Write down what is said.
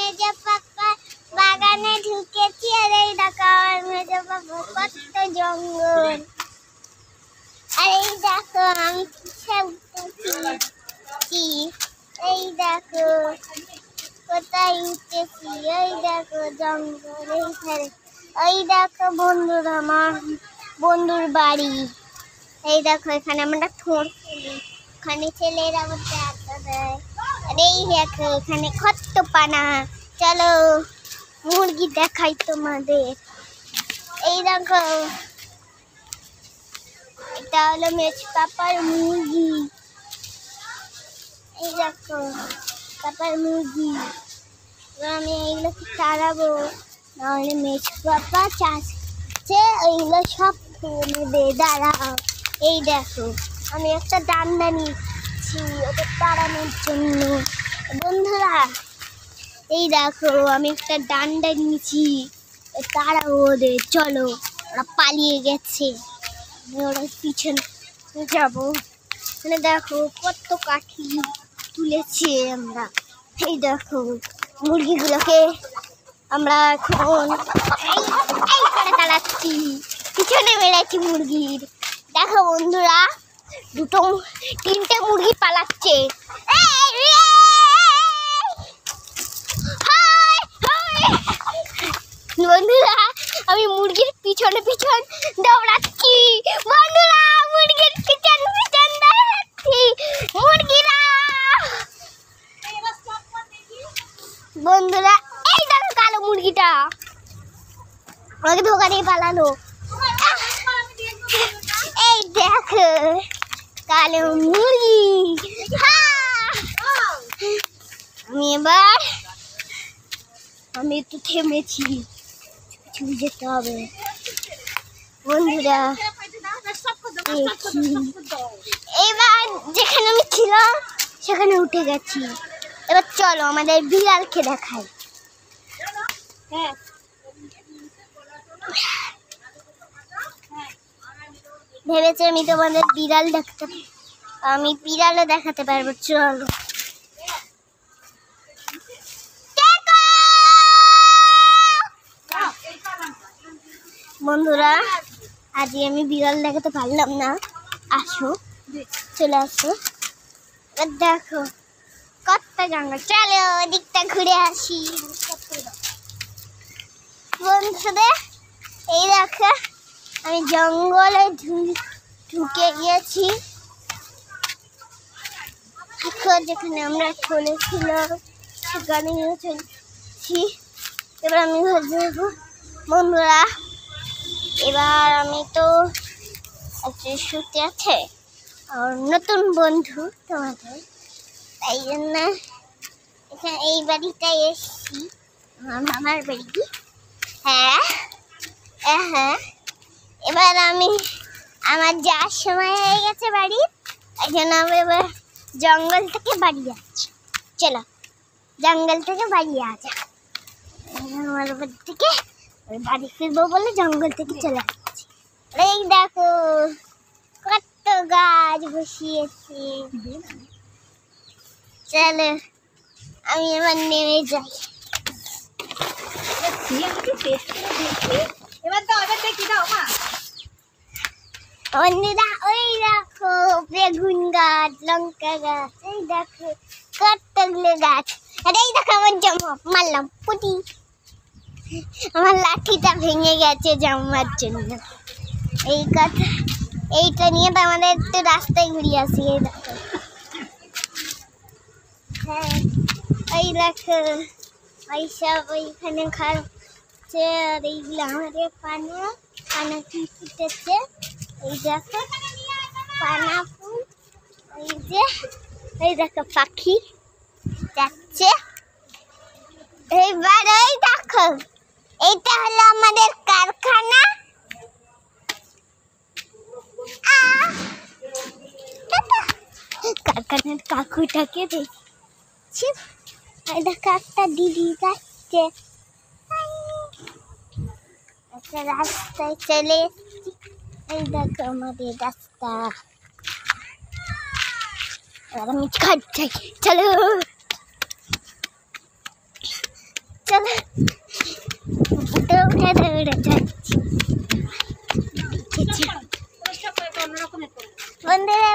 মেজো পাপা বাগানে ঢুকেছি। আর এই দেখো আমার মেজো পাপা কত জঙ্গল। আর এই দেখো আমি কিসে উঠেছি। এই দেখো কোথায় উঠেছি। এই দেখো জঙ্গল এইখানে। এই দেখো বন্ধুরা আমার বন্ধুর বাড়ি। এই দেখো এখানে আমরা ঠোঁট ফেলি, এখানে ছেলেরা বলতে আড্ডা দেয়। আর এই দেখো এখানে কত পানা। চলো মুরগি দেখাই তোমাদের। এই দেখো এটা হলো মেজ পাপার মুরগি। এই দেখো পাপার মুরগি। আমি এইগুলোকে তাড়াবো, নাহলে মেজ পাপা চাষছে এইগুলো সব খেয়ে নেবে। দাঁড়াও, এই দেখো আমি একটা ডান্ডা নিচ্ছি ওদের তাড়ানোর জন্য। বন্ধুরা এই দেখো আমি একটা ডান্ডা নিয়েছি তাড়াবো ওদের। চলো ওরা পালিয়ে গেছে, ওরা পিছনে যাবো। মানে দেখো কত কাঠি তুলেছি আমরা। এই দেখো মুরগিগুলোকে আমরা এখন এই করে তাড়াচ্ছি, পিছনে বেড়াচ্ছি মুরগির। দেখো বন্ধুরা তিনটে মুরগি পালাচ্ছে। বন্ধুরা আমি মুরগির পিছনে পিছন দৌড়াচ্ছি। বন্ধুরা মুরগির পিছন পিছন দৌড়াচ্ছি। মুরগিরা বন্ধুরা এই দেখো কালো মুরগিটা আমাকে ধোকা দিয়ে পালালো। এই দেখো কালো মুরগি। আমি একটু থেমেছি, ছুটে যেতে হবে। বন্ধুরা এবার যেখানে আমি ছিলাম সেখানে উঠে গেছি। এবার চলো আমাদের বিড়ালকে দেখাই। ভেবেছি আমি তোমাদের আমি বিড়ালও দেখাতে পারবো। চলো বন্ধুরা আজকে আমি বিড়াল দেখাতে পারলাম না। আসো চলে আসো। দেখো কত জঙ্গল। চলো দিকটা ঘুরে আসি। বন্ধুদের এই দেখো আমি জঙ্গলে ঢুকে গিয়েছি। যেখানে আমরা চলেছিলাম সেখানে চলছি। এবার আমি যাবো। বন্ধুরা এবার আমি তো শুতে আছে আর নতুন বন্ধু তোমাদের, তাই জন্য এখানে এই বাড়িটায় এসছি, আমার মামার বাড়ি। হ্যাঁ হ্যাঁ এবার আমি আমার যাওয়ার সময় হয়ে গেছে বাড়ি, এই জন্য আমি এবার জঙ্গল থেকে বাড়ি যাচ্ছি। চলো জঙ্গল থেকে বাড়ি আসা। আমার বাড়ি থেকে বাড়ি ফিরবো বলে জঙ্গল থেকে চলে আসছি। এই দেখো কত গাছ বসিয়েছি। চলো আমি এবার নেমে যাই। বন্ধুরা ওই দেখো বেগুন গাছ, লঙ্কা গাছ, এই দেখো কতগুলো গাছ। আর এই দেখো আমার জামা মারলাম পুটি, আমার লাঠিটা ভেঙে গেছে জামার জন্য। এই কথা এইটা নিয়ে তো আমাদের একটু রাস্তায় ঘুরিয়ে আসি। এই দেখো হ্যাঁ এই দেখো ওইসব ওইখানে খাচ্ছে। আর এইগুলো আমাদের পানা কি ফুটেছে। এই দেখো পানা ফুল। এই দেখো পাখি যাচ্ছে। এইবার এই দেখো এইটা হলো আমাদের কারখানা। কারখানার কাকুটাকে দেখছি। এই দেখো একটা দিদি যাচ্ছে। একটা রাস্তায় চলে এসেছি। এই দেখো আমাদের রাস্তা। আর আমি খাচ্ছি। চলো চলো দৌড়ে দৌড়ে যাচ্ছি। বন্ধুরা